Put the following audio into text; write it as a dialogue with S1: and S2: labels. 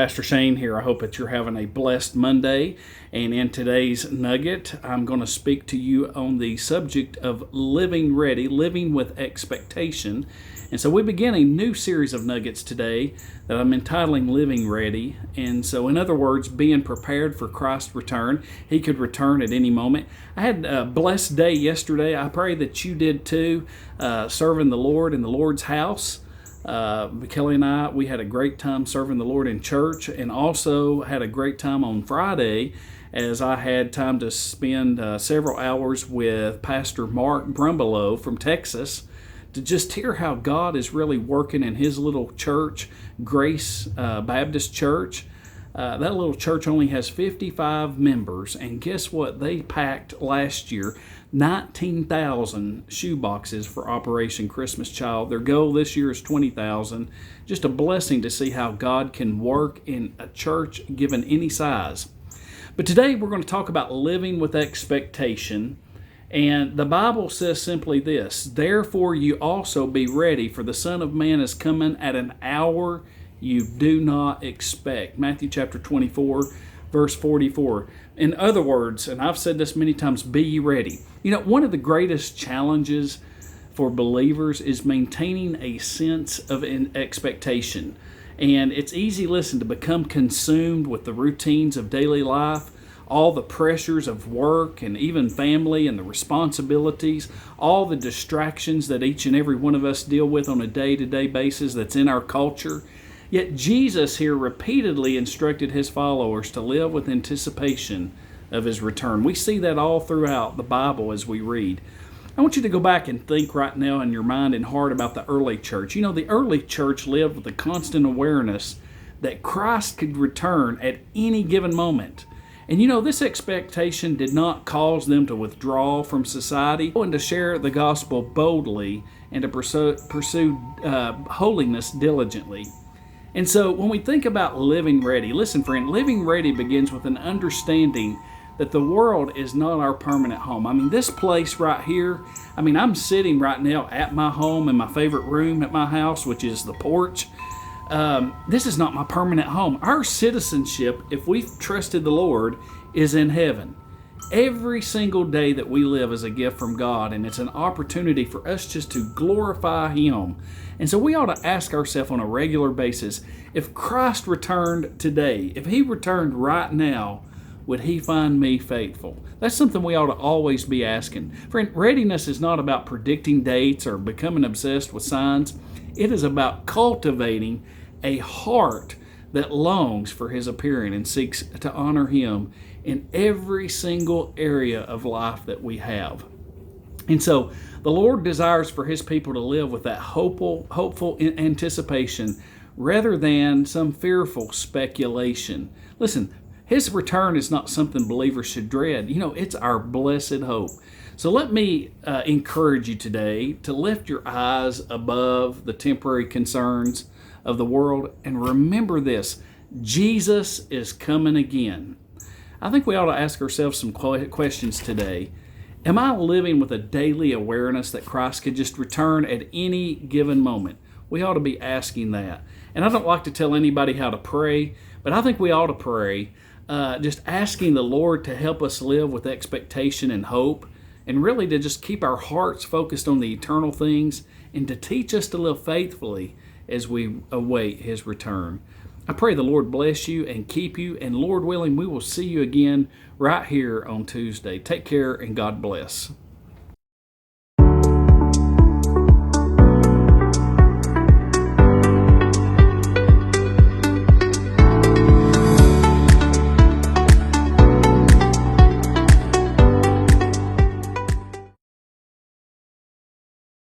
S1: Pastor Shane here. I hope that you're having a blessed Monday. And in today's Nugget, I'm going to speak to you on the subject of living ready, living with expectation. And so we begin a new series of Nuggets today that I'm entitling Living Ready. And so, in other words, being prepared for Christ's return. He could return at any moment. I had a blessed day yesterday. I pray that you did too, serving the Lord in the Lord's house. Kelly and I, we had a great time serving the Lord in church, and also had a great time on Friday as I had time to spend several hours with Pastor Mark Brumbelow from Texas to just hear how God is really working in his little church, Grace Baptist Church. That little church only has 55 members, and guess what? They packed last year 19,000 shoe boxes for Operation Christmas Child. Their goal this year is 20,000. Just a blessing to see how God can work in a church given any size. But today we're going to talk about living with expectation. And the Bible says simply this: therefore you also be ready, for the Son of Man is coming at an hour you do not expect. Matthew chapter 24, verse 44. In other words, and I've said this many times, be ye ready. You know, one of the greatest challenges for believers is maintaining a sense of expectation. And it's easy, listen, to become consumed with the routines of daily life, all the pressures of work and even family and the responsibilities, all the distractions that each and every one of us deal with on a day-to-day basis that's in our culture. Yet Jesus here repeatedly instructed his followers to live with anticipation of his return. We see that all throughout the Bible as we read. I want you to go back and think right now in your mind and heart about the early church. You know, the early church lived with a constant awareness that Christ could return at any given moment. And you know, this expectation did not cause them to withdraw from society and to share the gospel boldly and to pursue holiness diligently. And so when we think about living ready, listen friend, living ready begins with an understanding that the world is not our permanent home. I mean, this place right here, I'm sitting right now at my home in my favorite room at my house, which is the porch. This is not my permanent home. Our citizenship, if we've trusted the Lord, is in heaven. Every single day that we live is a gift from God, and it's an opportunity for us just to glorify Him. And so we ought to ask ourselves on a regular basis, if Christ returned today, if He returned right now, would He find me faithful? That's something we ought to always be asking. Friend, readiness is not about predicting dates or becoming obsessed with signs. It is about cultivating a heart that longs for His appearing and seeks to honor Him in every single area of life that we have. And so the Lord desires for His people to live with that hopeful anticipation rather than some fearful speculation. Listen, His return is not something believers should dread. You know, it's our blessed hope. So let me encourage you today to lift your eyes above the temporary concerns of the world and remember this: Jesus is coming again. I think we ought to ask ourselves some questions today. Am I living with a daily awareness that Christ could just return at any given moment? We ought to be asking that. And I don't like to tell anybody how to pray, but I think we ought to pray, just asking the Lord to help us live with expectation and hope, and really to just keep our hearts focused on the eternal things and to teach us to live faithfully as we await His return. I pray the Lord bless you and keep you, and Lord willing, we will see you again right here on Tuesday. Take care and God bless.